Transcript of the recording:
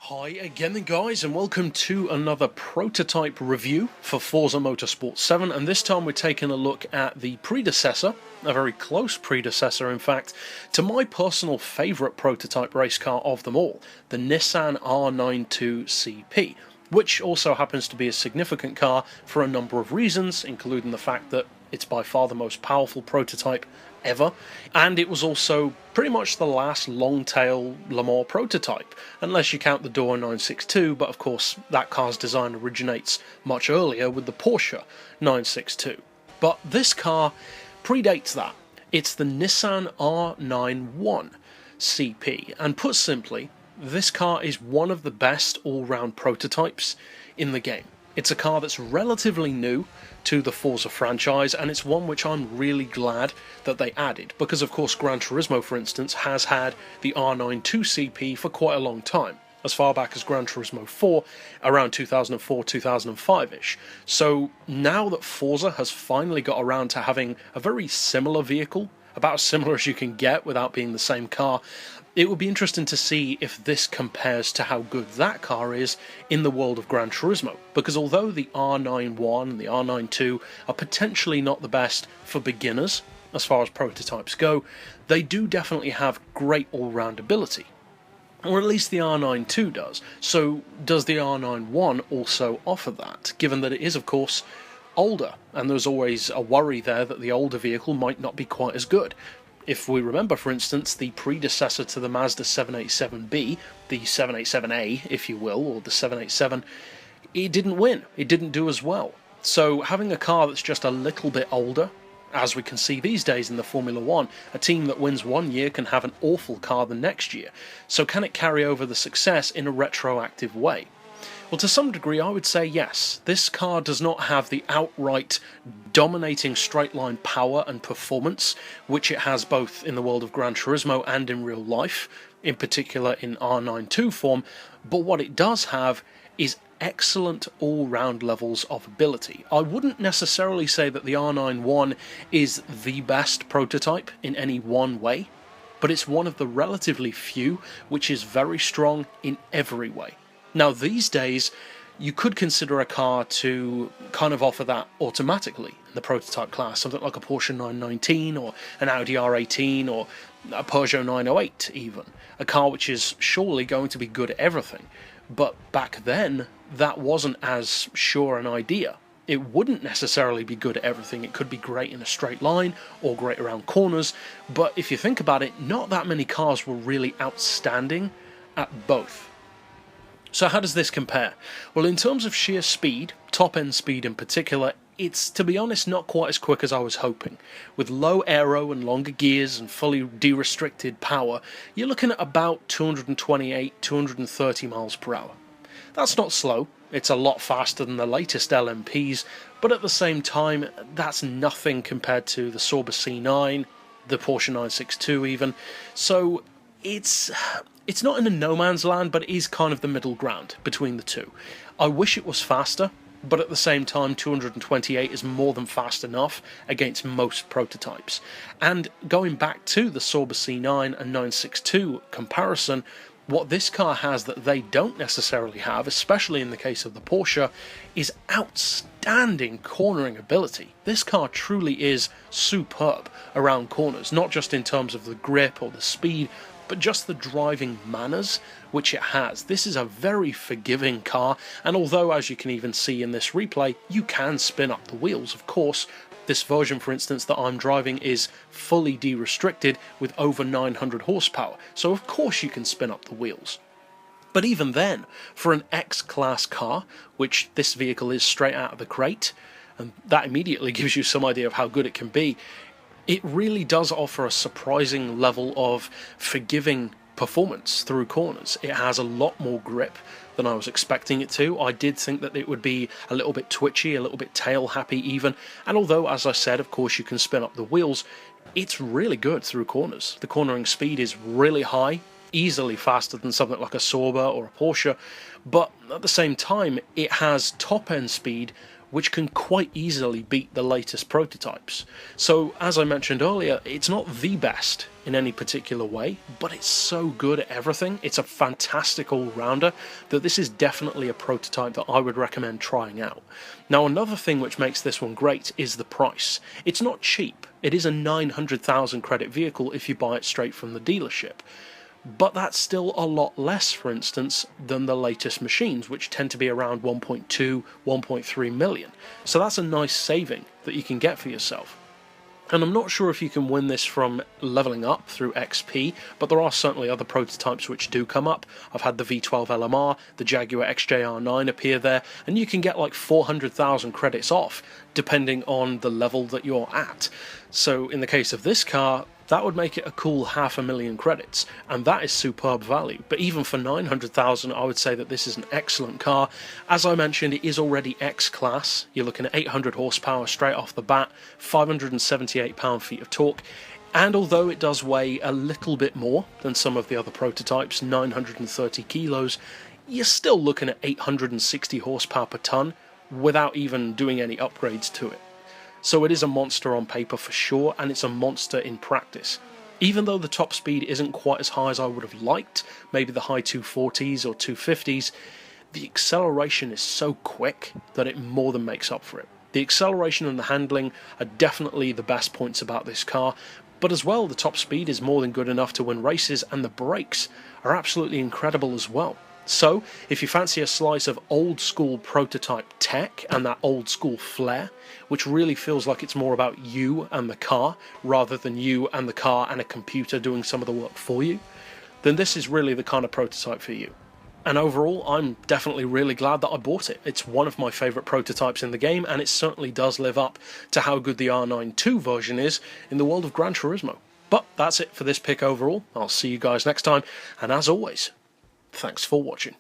Hi again guys, and welcome to another prototype review for Forza Motorsport 7, and this time we're taking a look at the predecessor, a very close predecessor in fact, to my personal favourite prototype race car of them all, the Nissan R91CP, which also happens to be a significant car for a number of reasons, including the fact that it's by far the most powerful prototype ever, and it was also pretty much the last long-tail Le Mans prototype, unless you count the Door 962, but of course that car's design originates much earlier with the Porsche 962. But this car predates that. It's the Nissan R91 CP, and put simply, this car is one of the best all-round prototypes in the game. It's a car that's relatively new to the Forza franchise, and it's one which I'm really glad that they added, because of course Gran Turismo, for instance, has had the R92CP for quite a long time, as far back as Gran Turismo 4, around 2004-2005-ish. So now that Forza has finally got around to having a very similar vehicle, about as similar as you can get without being the same car, it would be interesting to see if this compares to how good that car is in the world of Gran Turismo, because although the R91 and the R92 are potentially not the best for beginners as far as prototypes go, they do definitely have great all-round ability. Or at least the R92 does. So does the R91 also offer that, given that it is of course older, and there's always a worry there that the older vehicle might not be quite as good. If we remember, for instance, the predecessor to the Mazda 787B, the 787A, if you will, or the 787, it didn't win. It didn't do as well. So having a car that's just a little bit older, as we can see these days in the Formula 1, a team that wins one year can have an awful car the next year. So can it carry over the success in a retroactive way? Well, to some degree, I would say yes. This car does not have the outright dominating straight-line power and performance, which it has both in the world of Gran Turismo and in real life, in particular in R92 form, but what it does have is excellent all-round levels of ability. I wouldn't necessarily say that the R91 is the best prototype in any one way, but it's one of the relatively few which is very strong in every way. Now, these days, you could consider a car to kind of offer that automatically in the prototype class, something like a Porsche 919 or an Audi R18 or a Peugeot 908 even, a car which is surely going to be good at everything. But back then, that wasn't as sure an idea. It wouldn't necessarily be good at everything. It could be great in a straight line or great around corners, but if you think about it, not that many cars were really outstanding at both. So how does this compare? Well, in terms of sheer speed, top-end speed in particular, it's, to be honest, not quite as quick as I was hoping. With low aero and longer gears and fully de-restricted power, you're looking at about 228, 230 miles per hour. That's not slow, it's a lot faster than the latest LMPs, but at the same time, that's nothing compared to the Sauber C9, the Porsche 962 even, so it's not in a no man's land, but it is kind of the middle ground between the two. I wish it was faster, but at the same time 228 is more than fast enough against most prototypes. And going back to the Sauber C9 and 962 comparison, what this car has that they don't necessarily have, especially in the case of the Porsche, is outstanding cornering ability. This car truly is superb around corners, not just in terms of the grip or the speed, but just the driving manners which it has. This is a very forgiving car, and although, as you can even see in this replay, you can spin up the wheels, of course, this version, for instance, that I'm driving is fully de-restricted with over 900 horsepower, so of course you can spin up the wheels. But even then, for an X-Class car, which this vehicle is straight out of the crate, and that immediately gives you some idea of how good it can be, it really does offer a surprising level of forgiving performance through corners. It has a lot more grip than I was expecting it to. I did think that it would be a little bit twitchy, a little bit tail happy even, and although, as I said, of course you can spin up the wheels, it's really good through corners. The cornering speed is really high, easily faster than something like a Sauber or a Porsche, but at the same time it has top-end speed which can quite easily beat the latest prototypes. So, as I mentioned earlier, it's not the best in any particular way, but it's so good at everything. It's a fantastic all-rounder that this is definitely a prototype that I would recommend trying out. Now, another thing which makes this one great is the price. It's not cheap. It is a 900,000 credit vehicle if you buy it straight from the dealership. But that's still a lot less, for instance, than the latest machines, which tend to be around 1.2, 1.3 million. So that's a nice saving that you can get for yourself. And I'm not sure if you can win this from leveling up through XP, but there are certainly other prototypes which do come up. I've had the V12 LMR, the Jaguar XJR9 appear there, and you can get like 400,000 credits off, depending on the level that you're at. So in the case of this car, that would make it a cool 500,000 credits, and that is superb value. But even for 900,000, I would say that this is an excellent car. As I mentioned, it is already X-Class. You're looking at 800 horsepower straight off the bat, 578 pound-feet of torque, and although it does weigh a little bit more than some of the other prototypes, 930 kilos, you're still looking at 860 horsepower per tonne without even doing any upgrades to it. So it is a monster on paper for sure, and it's a monster in practice. Even though the top speed isn't quite as high as I would have liked, maybe the high 240s or 250s, the acceleration is so quick that it more than makes up for it. The acceleration and the handling are definitely the best points about this car, but as well the top speed is more than good enough to win races, and the brakes are absolutely incredible as well. So, if you fancy a slice of old school prototype tech and that old school flair, which really feels like it's more about you and the car, rather than you and the car and a computer doing some of the work for you, then this is really the kind of prototype for you. And overall, I'm definitely really glad that I bought it. It's one of my favourite prototypes in the game, and it certainly does live up to how good the R92 version is in the world of Gran Turismo. But that's it for this pick overall. I'll see you guys next time, and as always, thanks for watching.